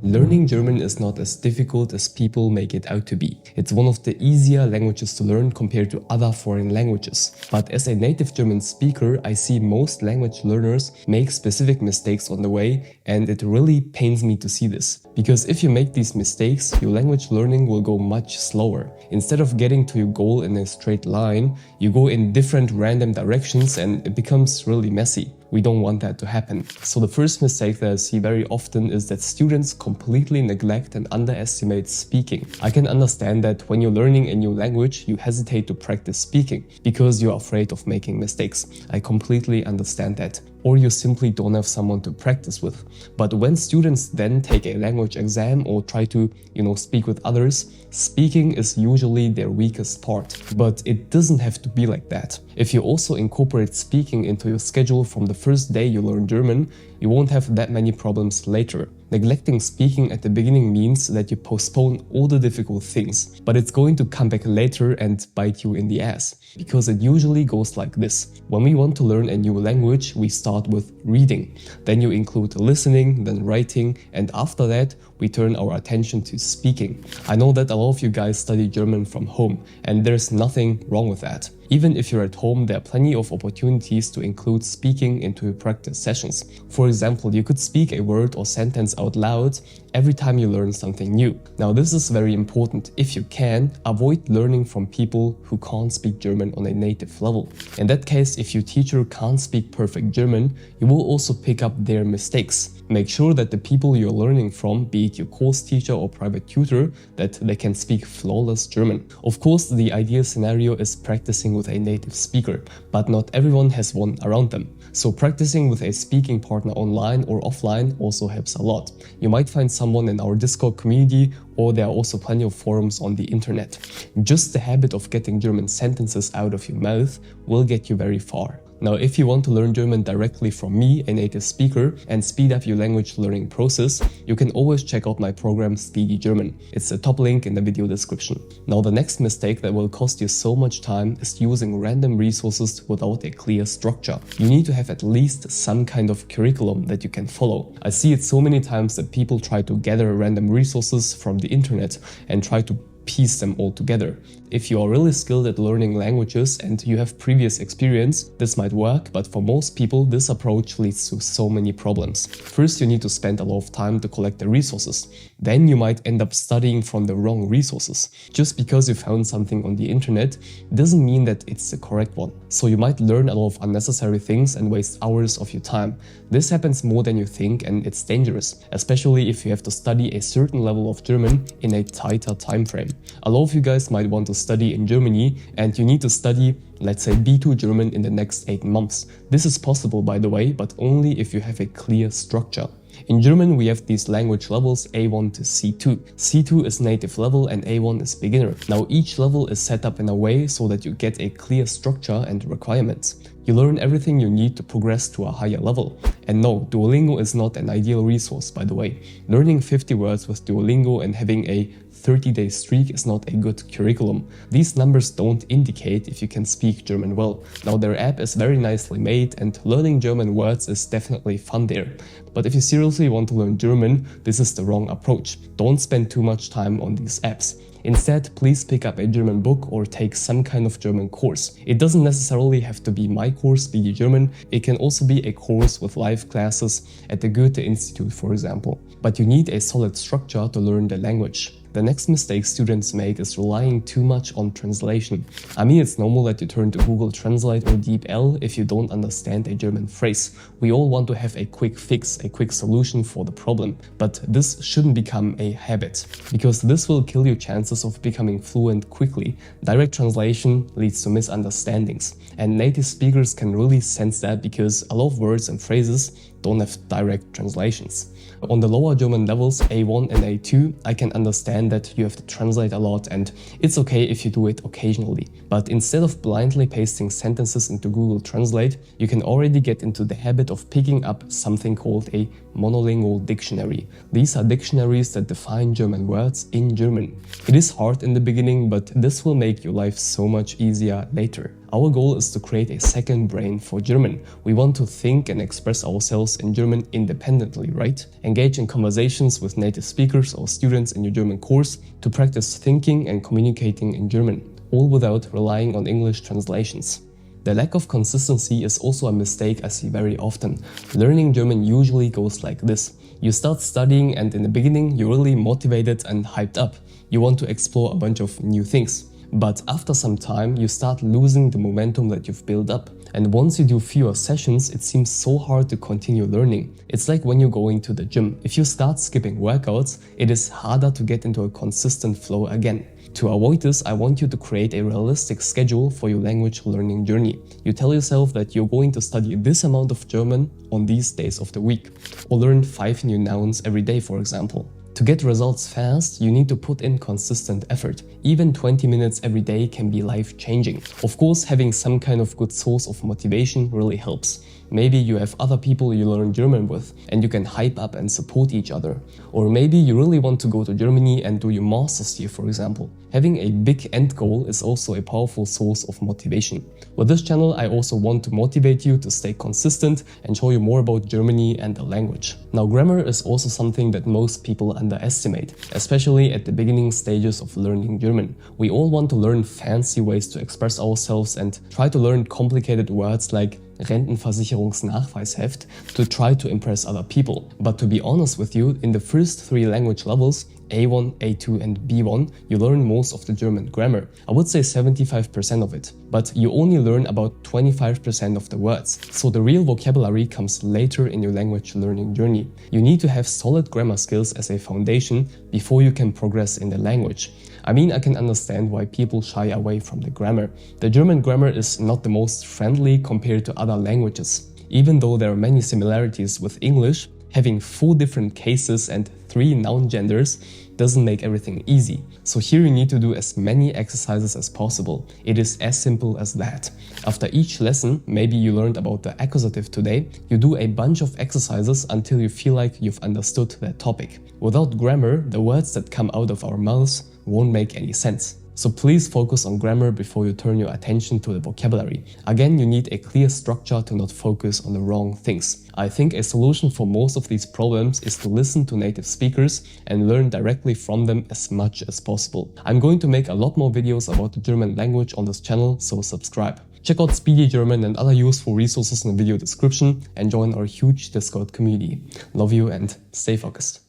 Learning German is not as difficult as people make it out to be. It's one of the easier languages to learn compared to other foreign languages. But as a native German speaker, I see most language learners make specific mistakes on the way, and it really pains me to see this. Because if you make these mistakes, your language learning will go much slower. Instead of getting to your goal in a straight line, you go in different random directions and it becomes really messy. We don't want that to happen. So the first mistake that I see very often is that students completely neglect and underestimate speaking. I can understand that when you're learning a new language, you hesitate to practice speaking because you're afraid of making mistakes. I completely understand that. Or you simply don't have someone to practice with. But when students then take a language exam or try to, speak with others, speaking is usually their weakest part. But it doesn't have to be like that. If you also incorporate speaking into your schedule from the first day you learn German, you won't have that many problems later. Neglecting speaking at the beginning means that you postpone all the difficult things, but it's going to come back later and bite you in the ass. Because it usually goes like this. When we want to learn a new language, we start with reading. Then you include listening, then writing, and after that, we turn our attention to speaking. I know that a lot of you guys study German from home, and there's nothing wrong with that. Even if you're at home, there are plenty of opportunities to include speaking into your practice sessions. For example, you could speak a word or sentence out loud every time you learn something new. Now, this is very important. If you can, avoid learning from people who can't speak German on a native level. In that case, if your teacher can't speak perfect German, you will also pick up their mistakes. Make sure that the people you're learning from, be it your course teacher or private tutor, that they can speak flawless German. Of course, the ideal scenario is practicing with a native speaker, but not everyone has one around them. So practicing with a speaking partner online or offline also helps a lot. You might find someone in our Discord community, or there are also plenty of forums on the internet. Just the habit of getting German sentences out of your mouth will get you very far. Now, if you want to learn German directly from me, a native speaker, and speed up your language learning process, you can always check out my program Speedy German. It's the top link in the video description. Now, the next mistake that will cost you so much time is using random resources without a clear structure. You need to have at least some kind of curriculum that you can follow. I see it so many times that people try to gather random resources from the internet and try to piece them all together. If you are really skilled at learning languages and you have previous experience, this might work, but for most people, this approach leads to so many problems. First, you need to spend a lot of time to collect the resources. Then you might end up studying from the wrong resources. Just because you found something on the internet doesn't mean that it's the correct one. So you might learn a lot of unnecessary things and waste hours of your time. This happens more than you think, and it's dangerous, especially if you have to study a certain level of German in a tighter time frame. A lot of you guys might want to study in Germany and you need to study, let's say, B2 German in the next 8 months. This is possible, by the way, but only if you have a clear structure. In German, we have these language levels A1 to C2. C2 is native level and A1 is beginner. Now, each level is set up in a way so that you get a clear structure and requirements. You learn everything you need to progress to a higher level. And no, Duolingo is not an ideal resource, by the way. Learning 50 words with Duolingo and having a 30-day streak is not a good curriculum. These numbers don't indicate if you can speak German well. Now, their app is very nicely made and learning German words is definitely fun there. But if you seriously want to learn German, this is the wrong approach. Don't spend too much time on these apps. Instead, please pick up a German book or take some kind of German course. It doesn't necessarily have to be my course, Speedy German. It can also be a course with live classes at the Goethe Institute, for example. But you need a solid structure to learn the language. The next mistake students make is relying too much on translation. I mean, it's normal that you turn to Google Translate or DeepL if you don't understand a German phrase. We all want to have a quick fix, a quick solution for the problem. But this shouldn't become a habit, because this will kill your chances of becoming fluent quickly. Direct translation leads to misunderstandings, and native speakers can really sense that because a lot of words and phrases don't have direct translations. On the lower German levels, A1 and A2, I can understand that you have to translate a lot, and it's okay if you do it occasionally. But instead of blindly pasting sentences into Google Translate, you can already get into the habit of picking up something called a monolingual dictionary. These are dictionaries that define German words in German. It is hard in the beginning, but this will make your life so much easier later. Our goal is to create a second brain for German. We want to think and express ourselves in German independently, right? Engage in conversations with native speakers or students in your German course to practice thinking and communicating in German, all without relying on English translations. The lack of consistency is also a mistake I see very often. Learning German usually goes like this. You start studying and in the beginning you're really motivated and hyped up. You want to explore a bunch of new things. But after some time you start losing the momentum that you've built up. And once you do fewer sessions, it seems so hard to continue learning. It's like when you're going to the gym. If you start skipping workouts, it is harder to get into a consistent flow again. To avoid this, I want you to create a realistic schedule for your language learning journey. You tell yourself that you're going to study this amount of German on these days of the week, or learn 5 new nouns every day, for example. To get results fast, you need to put in consistent effort. Even 20 minutes every day can be life-changing. Of course, having some kind of good source of motivation really helps. Maybe you have other people you learn German with and you can hype up and support each other. Or maybe you really want to go to Germany and do your master's here, for example. Having a big end goal is also a powerful source of motivation. With this channel, I also want to motivate you to stay consistent and show you more about Germany and the language. Now, grammar is also something that most people underestimate, especially at the beginning stages of learning German. We all want to learn fancy ways to express ourselves and try to learn complicated words like Rentenversicherungsnachweisheft to try to impress other people. But to be honest with you, in the first 3 language levels, A1, A2 and B1, you learn most of the German grammar. I would say 75% of it. But you only learn about 25% of the words. So the real vocabulary comes later in your language learning journey. You need to have solid grammar skills as a foundation before you can progress in the language. I mean, I can understand why people shy away from the grammar. The German grammar is not the most friendly compared to other languages. Even though there are many similarities with English, having 4 different cases and 3 noun genders doesn't make everything easy. So here you need to do as many exercises as possible. It is as simple as that. After each lesson, maybe you learned about the accusative today, you do a bunch of exercises until you feel like you've understood that topic. Without grammar, the words that come out of our mouths won't make any sense. So please focus on grammar before you turn your attention to the vocabulary. Again, you need a clear structure to not focus on the wrong things. I think a solution for most of these problems is to listen to native speakers and learn directly from them as much as possible. I'm going to make a lot more videos about the German language on this channel, so subscribe. Check out Speedy German and other useful resources in the video description and join our huge Discord community. Love you and stay focused.